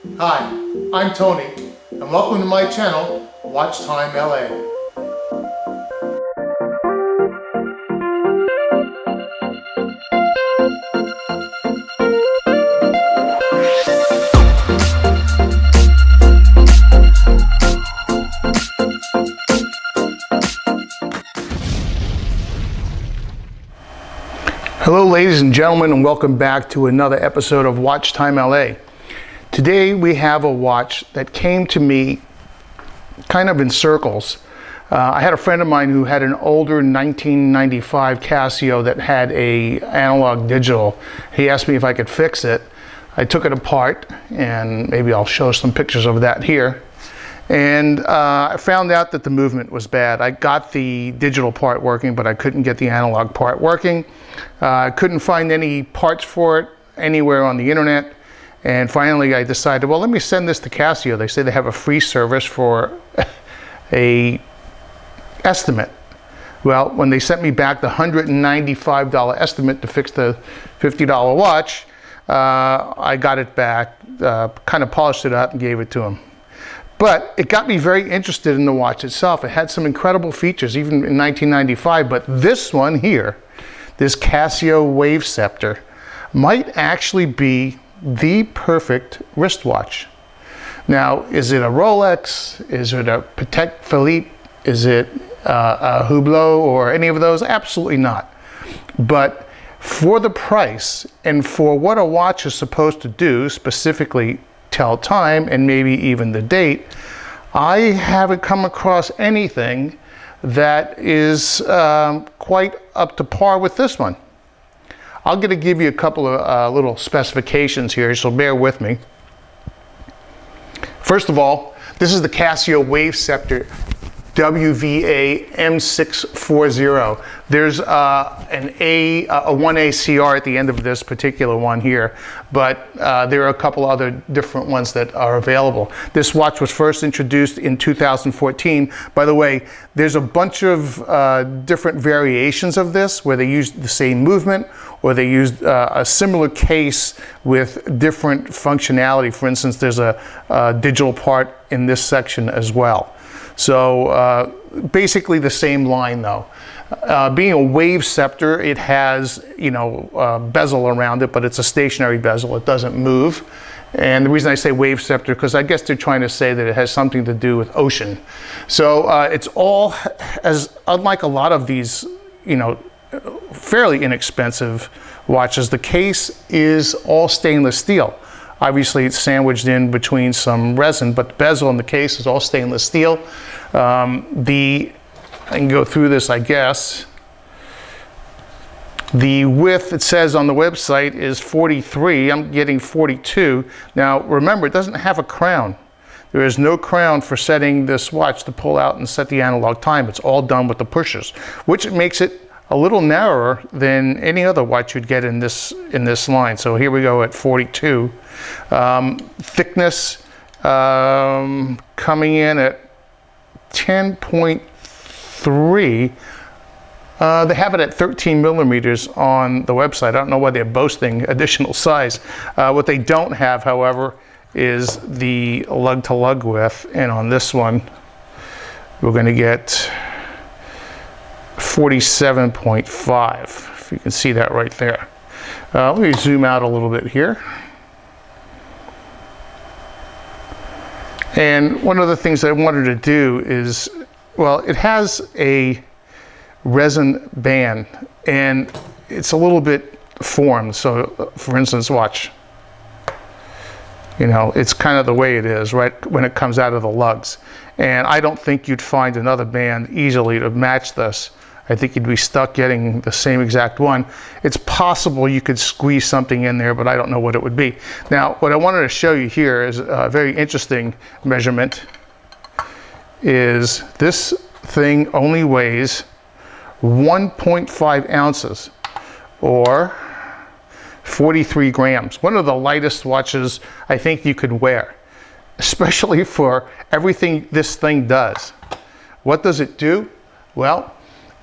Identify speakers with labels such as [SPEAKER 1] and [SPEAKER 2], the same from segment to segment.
[SPEAKER 1] Hi, I'm Tony, and welcome to my channel, Watch Time LA. Hello ladies and gentlemen, and welcome back to another episode of Watch Time LA. Today we have a watch that came to me kind of in circles. I had a friend of mine who had an older 1995 Casio that had a analog digital. He asked me if I could fix it. I took it apart, and maybe I'll show some pictures of that here. And I found out that the movement was bad. I got the digital part working, but I couldn't get the analog part working. I couldn't find any parts for it anywhere on the internet. And finally I decided, well, let me send this to Casio. They say they have a free service for a estimate. Well, when they sent me back the $195 estimate to fix the $50 watch, I got it back, kind of polished it up and gave it to them. But it got me very interested in the watch itself. It had some incredible features, even in 1995, but this one here, this Casio Wave Ceptor, might actually be the perfect wristwatch. Now, is it a Rolex? Is it a Patek Philippe? Is it a Hublot or any of those? Absolutely not. But for the price and for what a watch is supposed to do, specifically tell time and maybe even the date, I haven't come across anything that is quite up to par with this one. I'm going to give you a couple of little specifications here, so bear with me. First of all, this is the Casio Wave Ceptor WVA-M640. There's a 1ACR at the end of this particular one here, but there are a couple other different ones that are available. This watch was first introduced in 2014. By the way, there's a bunch of different variations of this where they use the same movement or they used a similar case with different functionality. For instance, there's a digital part in this section as well. So basically the same line though. Being a Wave Ceptor, it has, bezel around it, but it's a stationary bezel. It doesn't move. And the reason I say Wave Ceptor, because I guess they're trying to say that it has something to do with ocean. So it's all, unlike a lot of these, fairly inexpensive watches, the case is all stainless steel. Obviously, it's sandwiched in between some resin, but the bezel in the case is all stainless steel. I can go through this, I guess. The width, it says on the website, is 43. I'm getting 42. Now, remember, it doesn't have a crown. There is no crown for setting this watch to pull out and set the analog time. It's all done with the pushers, which makes it a little narrower than any other watch you'd get in this line. So here we go at 42. Thickness coming in at 10.3. They have it at 13 millimeters on the website. I don't know why they're boasting additional size. What they don't have, however, is the lug-to-lug width. And on this one, we're going to get 47.5, if you can see that right there. Let me zoom out a little bit here. And one of the things I wanted to do is, well, it has a resin band and it's a little bit formed. So for instance, watch. It's kind of the way it is right when it comes out of the lugs. And I don't think you'd find another band easily to match this. I think you'd be stuck getting the same exact one. It's possible you could squeeze something in there, but I don't know what it would be. Now, what I wanted to show you here is a very interesting measurement. Is this thing only weighs 1.5 ounces or 43 grams. One of the lightest watches I think you could wear, especially for everything this thing does. What does it do? Well,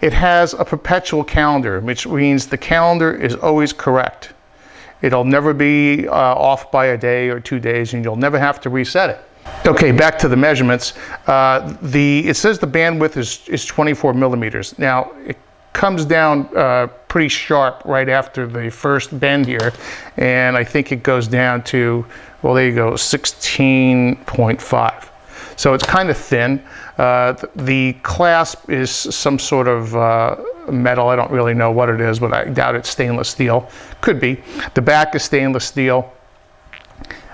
[SPEAKER 1] it has a perpetual calendar, which means the calendar is always correct. It'll never be off by a day or 2 days, and you'll never have to reset it. Okay, back to the measurements. It says the bandwidth is 24 millimeters. Now, it comes down pretty sharp right after the first bend here, and I think it goes down to, well, there you go, 16.5. So it's kind of thin. The clasp is some sort of metal. I don't really know what it is, but I doubt it's stainless steel. Could be. The back is stainless steel.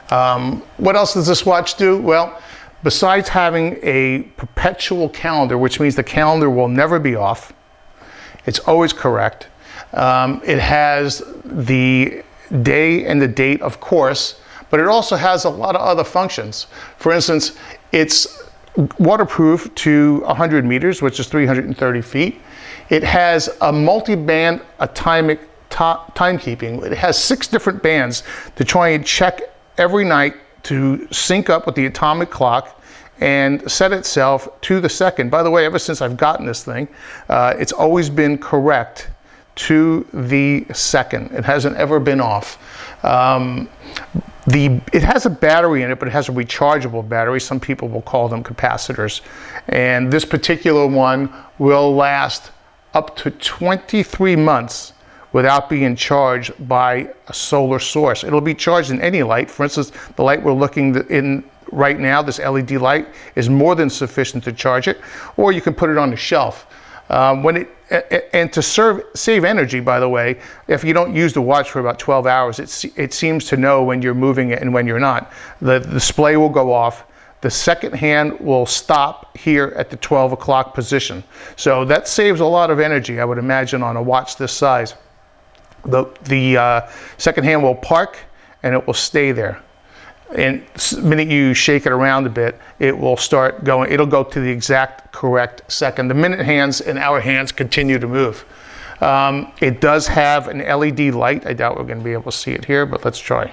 [SPEAKER 1] What else does this watch do? Well, besides having a perpetual calendar, which means the calendar will never be off, it's always correct. It has the day and the date, of course, but it also has a lot of other functions. For instance, it's waterproof to 100 meters, which is 330 feet. It has a multi-band atomic timekeeping. It has 6 different bands to try and check every night to sync up with the atomic clock and set itself to the second. By the way, ever since I've gotten this thing, it's always been correct to the second. It hasn't ever been off. It has a battery in it, but it has a rechargeable battery. Some people will call them capacitors. And this particular one will last up to 23 months without being charged by a solar source. It'll be charged in any light. For instance, the light we're looking in right now, this LED light, is more than sufficient to charge it, or you can put it on the shelf. And to save energy, by the way, if you don't use the watch for about 12 hours, it seems to know when you're moving it and when you're not. The display will go off. The second hand will stop here at the 12 o'clock position. So that saves a lot of energy, I would imagine, on a watch this size. The second hand will park and it will stay there. And the minute you shake it around a bit, it will start going. It'll go to the exact correct second. The minute hands and hour hands continue to move. It does have an LED light. I doubt we're going to be able to see it here, but let's try.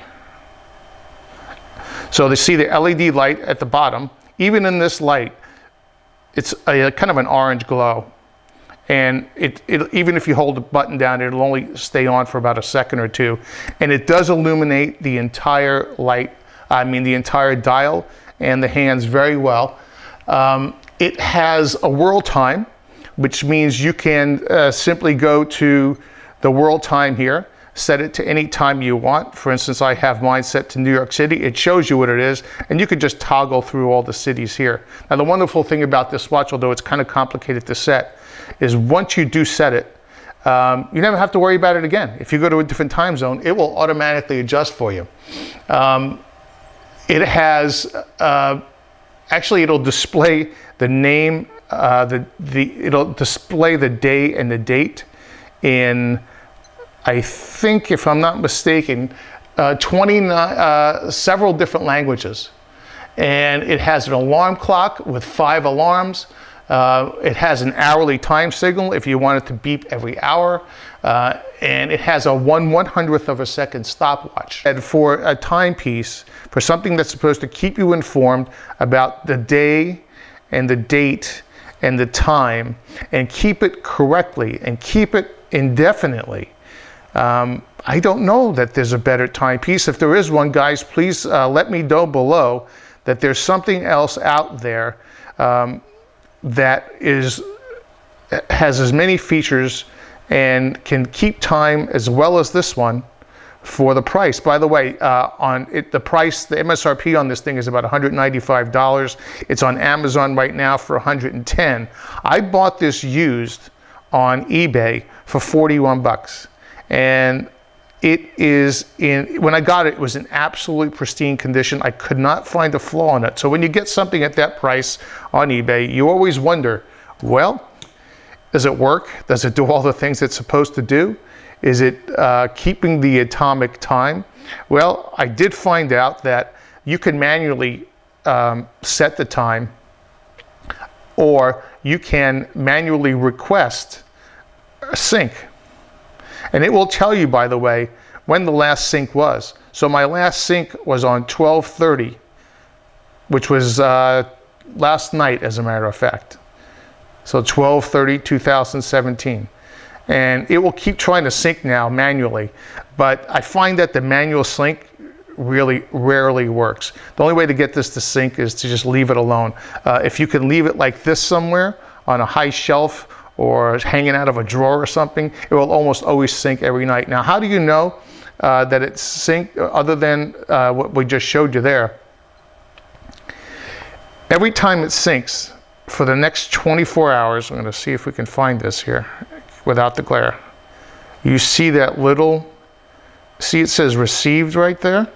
[SPEAKER 1] So they see the LED light at the bottom. Even in this light, it's a kind of an orange glow. And even if you hold the button down, it'll only stay on for about a second or two. And it does illuminate the entire the entire dial and the hands very well. It has a world time, which means you can simply go to the world time here, set it to any time you want. For instance, I have mine set to New York City. It shows you what it is, and you could just toggle through all the cities here. Now, the wonderful thing about this watch, although it's kind of complicated to set, is once you do set it, you never have to worry about it again. If you go to a different time zone, it will automatically adjust for you. It has, actually it'll display the name, it'll display the day and the date in, I think, if I'm not mistaken, several different languages. And it has an alarm clock with 5 alarms. It has an hourly time signal if you want it to beep every hour. And it has a 1/100th of a second stopwatch. And for a timepiece, for something that's supposed to keep you informed about the day and the date and the time, and keep it correctly and keep it indefinitely, I don't know that there's a better timepiece. If there is one, guys, please let me know below that there's something else out there that has as many features and can keep time as well as this one for the price. By the way, the price, the MSRP on this thing is about $195. It's on Amazon right now for $110. I bought this used on eBay for 41 bucks. And it is when I got it, it was in absolutely pristine condition. I could not find a flaw in it. So when you get something at that price on eBay, you always wonder, well, does it work? Does it do all the things it's supposed to do? Is it keeping the atomic time? Well, I did find out that you can manually set the time, or you can manually request a sync. And it will tell you, by the way, when the last sync was. So my last sync was on 12/30, which was last night, as a matter of fact. So 12/30/2017. and it will keep trying to sync now manually. But I find that the manual sync really rarely works. The only way to get this to sync is to just leave it alone. If you can leave it like this somewhere on a high shelf or hanging out of a drawer or something, it will almost always sync every night. Now, how do you know that it's synced other than what we just showed you there? Every time it syncs for the next 24 hours, I'm going to see if we can find this here without the glare. You see that little, see it says received right there?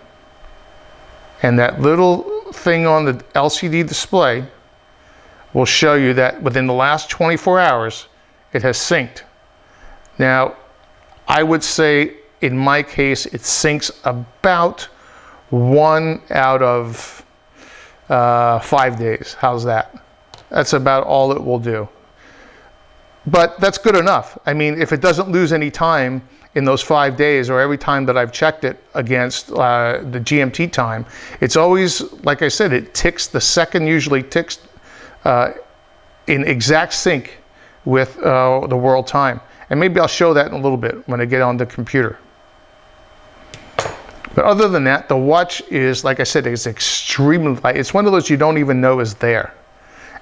[SPEAKER 1] And that little thing on the LCD display will show you that within the last 24 hours, it has synced. Now, I would say in my case, it syncs about 1 out of 5 days. How's that? That's about all it will do. But that's good enough. I mean, if it doesn't lose any time in those 5 days, or every time that I've checked it against the GMT time, it's always, like I said, it ticks, the second usually ticks in exact sync with the world time. And maybe I'll show that in a little bit when I get on the computer. But other than that, the watch is, like I said, it's extremely light. It's one of those you don't even know is there.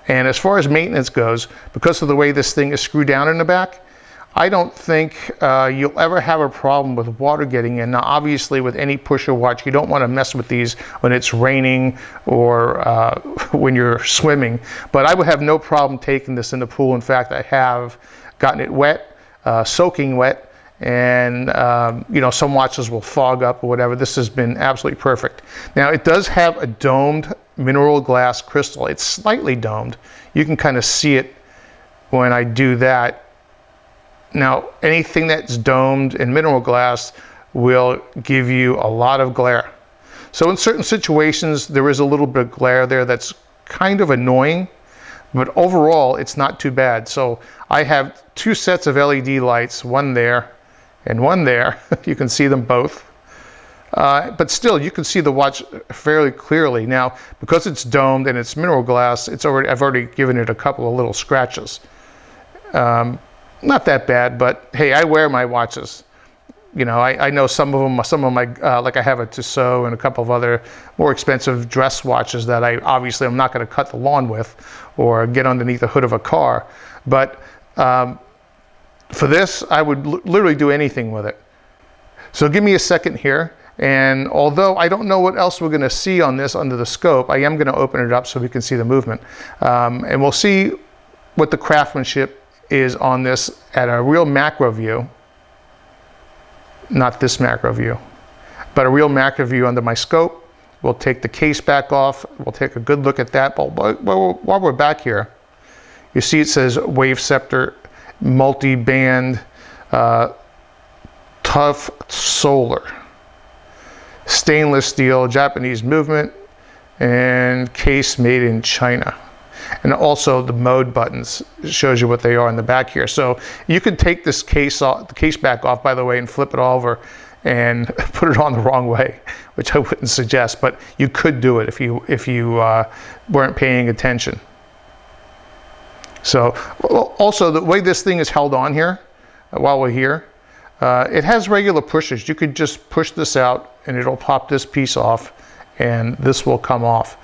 [SPEAKER 1] And as far as maintenance goes, because of the way this thing is screwed down in the back, I don't think you'll ever have a problem with water getting in. Now, obviously, with any pusher watch, you don't want to mess with these when it's raining or when you're swimming. But I would have no problem taking this in the pool. In fact, I have gotten it wet, soaking wet, and you know, some watches will fog up or whatever. This has been absolutely perfect. Now, it does have a domed mineral glass crystal. It's slightly domed. You can kind of see it when I do that. Now, anything that's domed in mineral glass will give you a lot of glare. So in certain situations, there is a little bit of glare there that's kind of annoying, but overall, it's not too bad. So I have 2 sets of LED lights, one there and one there. You can see them both. But still, you can see the watch fairly clearly. Now, because it's domed and it's mineral glass, I've already given it a couple of little scratches. Not that bad, but hey, I wear my watches. You know, I know some of my, like I have a Tissot and a couple of other more expensive dress watches that I'm not going to cut the lawn with or get underneath the hood of a car. But for this, I would literally do anything with it. So give me a second here. And although I don't know what else we're going to see on this under the scope, I am going to open it up so we can see the movement. And we'll see what the craftsmanship is on this at a real macro view. Not this macro view, but a real macro view under my scope. We'll take the case back off. We'll take a good look at that. But while we're back here, you see it says Wave Ceptor, multi-band, tough solar, stainless steel, Japanese movement, and case made in China. And also the mode buttons shows you what they are in the back here. So you could take this case off, the case back off, by the way, and flip it over and put it on the wrong way, which I wouldn't suggest, but you could do it if you weren't paying attention. So also the way this thing is held on here while we're here, it has regular pushers. You could just push this out and it'll pop this piece off and this will come off.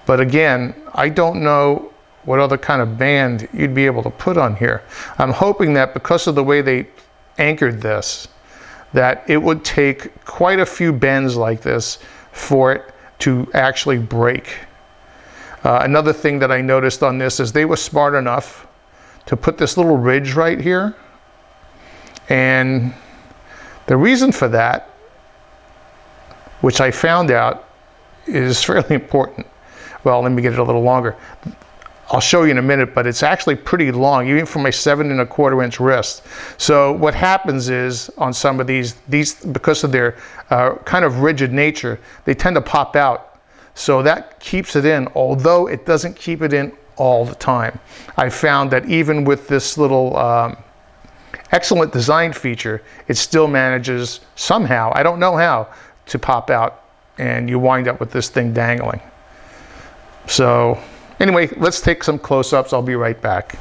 [SPEAKER 1] But again, I don't know what other kind of band you'd be able to put on here. I'm hoping that because of the way they anchored this, that it would take quite a few bends like this for it to actually break. Another thing that I noticed on this is they were smart enough to put this little ridge right here. And the reason for that, which I found out is fairly important. Well, let me get it a little longer. I'll show you in a minute, but it's actually pretty long, even for my 7 1/4 inch wrist. So what happens is on some of these because of their kind of rigid nature, they tend to pop out. So that keeps it in, although it doesn't keep it in all the time. I found that even with this little excellent design feature, it still manages somehow, I don't know how, to pop out, and you wind up with this thing dangling. So anyway, let's take some close-ups. I'll be right back.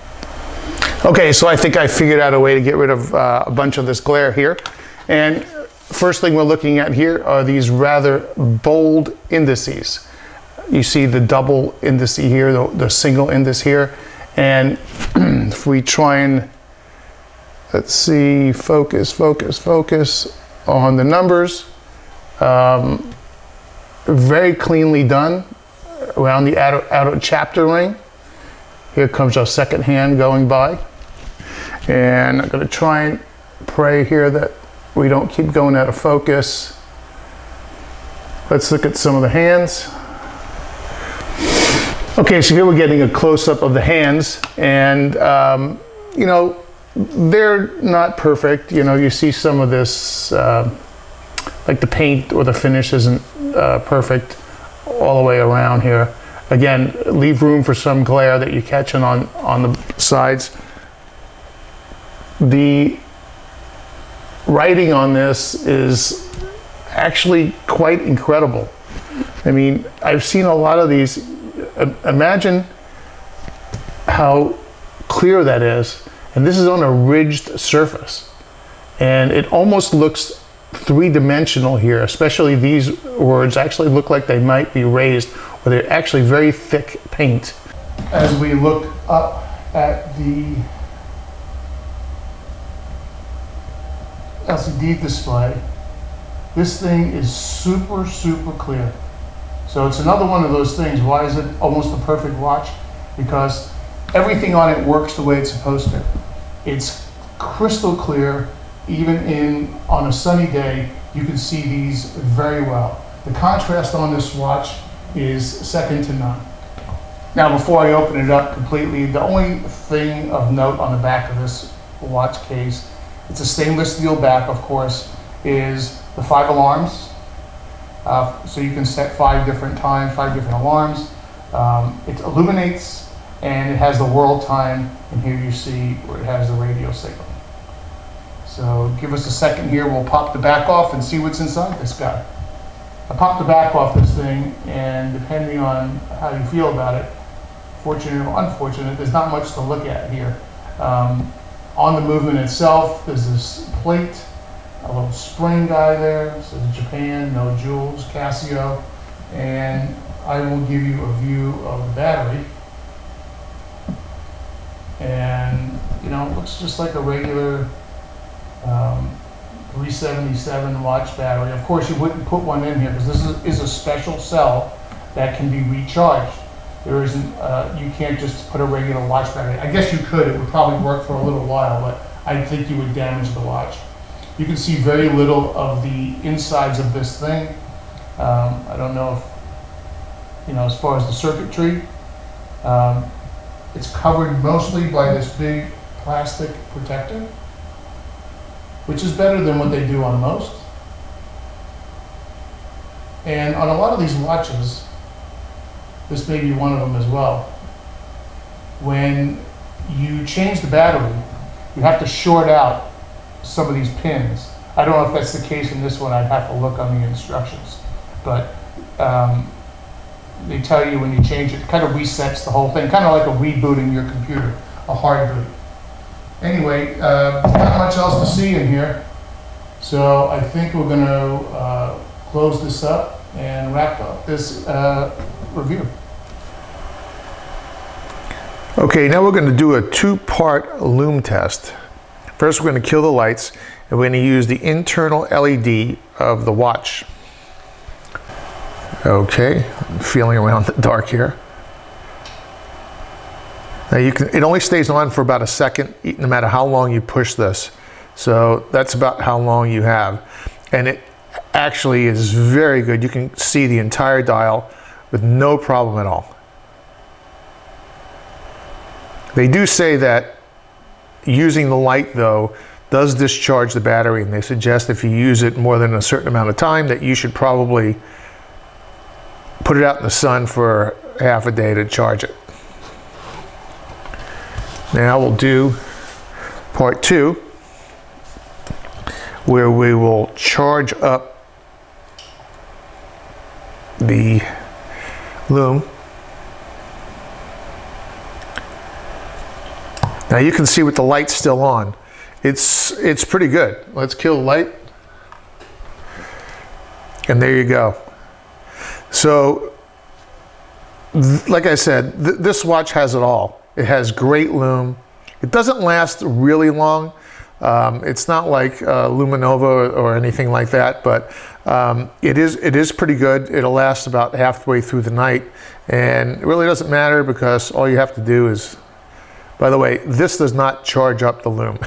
[SPEAKER 1] Okay, so I think I figured out a way to get rid of a bunch of this glare here. And first thing we're looking at here are these rather bold indices. You see the double indice here, the single indice here. And if we try and, let's see, focus on the numbers. Very cleanly done around the outer chapter ring. Here comes our second hand going by. And I'm going to try and pray here that we don't keep going out of focus. Let's look at some of the hands. Okay, so here we're getting a close-up of the hands, and you know, they're not perfect. You know, you see some of this, like the paint or the finish isn't perfect all the way around here. Again, leave room for some glare that you're catching on the sides. The writing on this is actually quite incredible. I mean, I've seen a lot of these. Imagine how clear that is, and this is on a ridged surface, and it almost looks three-dimensional here. Especially these words actually look like they might be raised, or they're actually very thick paint. As we look up at the LCD display, this thing is super clear. So it's another one of those things. Why is it almost a perfect watch? Because everything on it works the way it's supposed to. It's crystal clear. Even on a sunny day, you can see these very well. The contrast on this watch is second to none. Now, before I open it up completely, the only thing of note on the back of this watch case, it's a stainless steel back, of course, is the 5 alarms. So you can set 5 different times, 5 different alarms. It illuminates, and it has the world time, and here you see where it has the radio signal. So give us a second here, we'll pop the back off and see what's inside this guy. I popped the back off this thing, and depending on how you feel about it, fortunate or unfortunate, there's not much to look at here. On the movement itself, there's this plate, a little spring guy there. It says Japan, no jewels, Casio. And I will give you a view of the battery. And, you know, it looks just like a regular 377 watch battery. Of course, you wouldn't put one in here because this is a special cell that can be recharged. There isn't, you can't just put a regular watch battery. I guess you could, it would probably work for a little while, but I think you would damage the watch. You can see very little of the insides of this thing. I don't know if, you know, as far as the circuitry, it's covered mostly by this big plastic protector, which is better than what they do on most. And on a lot of these watches, this may be one of them as well, when you change the battery, you have to short out some of these pins. I don't know if that's the case in this one. I'd have to look on the instructions. But they tell you when you change it, it kind of resets the whole thing, kind of like a rebooting your computer, a hard boot. Anyway, not much else to see in here. So I think we're going to close this up and wrap up this review. Okay, now we're going to do a 2-part lume test. First, we're going to kill the lights, and we're going to use the internal LED of the watch. Okay, I'm feeling around the dark here. Now it only stays on for about a second, no matter how long you push this. So that's about how long you have. And it actually is very good. You can see the entire dial with no problem at all. They do say that using the light, though, does discharge the battery, and they suggest if you use it more than a certain amount of time that you should probably put it out in the sun for half a day to charge it. Now we'll do part 2, where we will charge up the lume. Now you can see with the light still on, it's pretty good. Let's kill the light. And there you go. So, like I said, this watch has it all. It has great lume. It doesn't last really long. It's not like Luminova or anything like that, but it is pretty good. It'll last about halfway through the night, and it really doesn't matter because all you have to do is, by the way, this does not charge up the lume.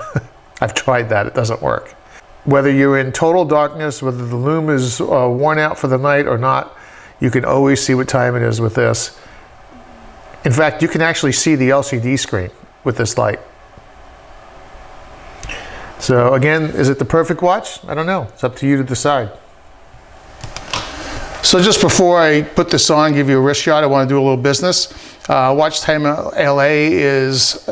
[SPEAKER 1] I've tried that, it doesn't work. Whether you're in total darkness, whether the lume is worn out for the night or not, you can always see what time it is with this. In fact, you can actually see the LCD screen with this light. So again, is it the perfect watch? I don't know. It's up to you to decide. So just before I put this on, give you a wrist shot, I want to do a little business. Watch Time LA is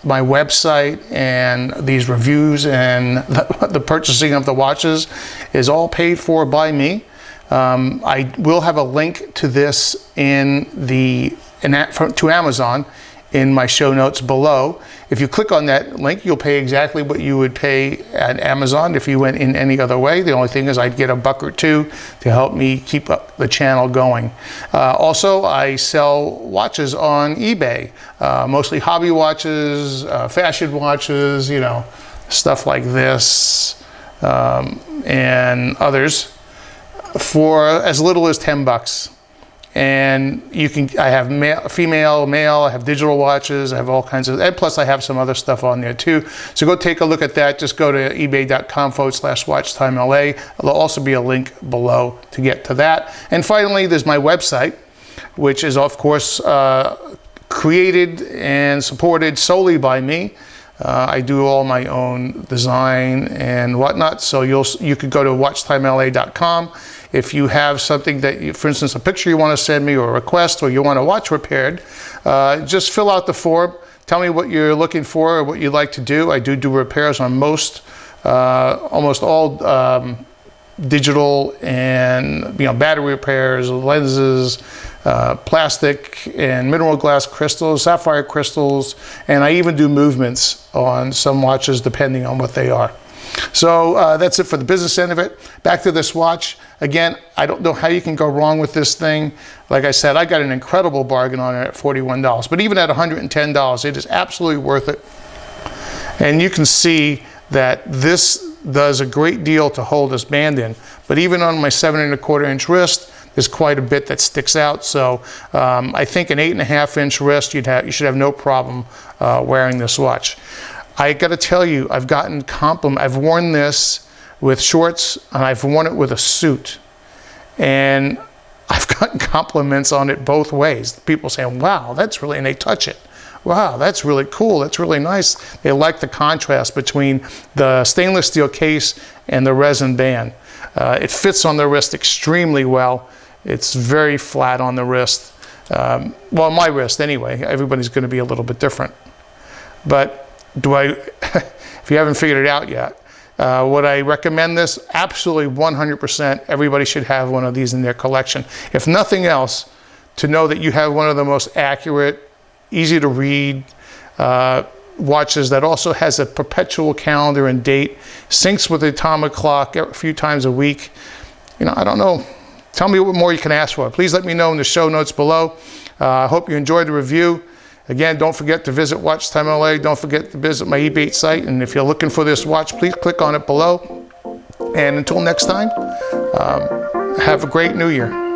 [SPEAKER 1] my website, and these reviews and the purchasing of the watches is all paid for by me. I will have a link to this to Amazon in my show notes below. If you click on that link, you'll pay exactly what you would pay at Amazon if you went in any other way. The only thing is I'd get $1 or $2 to help me keep up the channel going. Also, I sell watches on eBay, mostly hobby watches, fashion watches, you know, stuff like this, and others, for as little as $10. And I have female, male, I have digital watches, I have all kinds of, and plus I have some other stuff on there too. So go take a look at that. Just go to ebay.com/watchtimela. There'll also be a link below to get to that. And finally, there's my website, which is of course created and supported solely by me. I do all my own design and whatnot. So you could go to watchtimela.com. If you have something that, for instance, a picture you want to send me or a request, or you want a watch repaired, just fill out the form. Tell me what you're looking for or what you'd like to do. I do repairs on almost all digital and battery repairs, lenses, plastic and mineral glass crystals, sapphire crystals, and I even do movements on some watches depending on what they are. So that's it for the business end of it. Back to this watch. Again, I don't know how you can go wrong with this thing. Like I said, I got an incredible bargain on it at $41. But even at $110, it is absolutely worth it. And you can see that this does a great deal to hold this band in. But even on my 7¼ wrist, there's quite a bit that sticks out. So I think an 8½ wrist, you should have no problem wearing this watch. I got to tell you, I've gotten compliments. I've worn this with shorts and I've worn it with a suit, and I've gotten compliments on it both ways. People saying, wow, that's really, and they touch it. Wow, that's really cool. That's really nice. They like the contrast between the stainless steel case and the resin band. It fits on the wrist extremely well. It's very flat on the wrist. Well, my wrist anyway. Everybody's going to be a little bit different. But if you haven't figured it out yet, would I recommend this? Absolutely 100%. Everybody should have one of these in their collection. If nothing else, to know that you have one of the most accurate, easy to read watches that also has a perpetual calendar and date, syncs with the atomic clock a few times a week. I don't know. Tell me what more you can ask for. Please let me know in the show notes below. I hope you enjoyed the review. Again, don't forget to visit Watch Time LA. Don't forget to visit my eBay site. And if you're looking for this watch, please click on it below. And until next time, have a great New Year.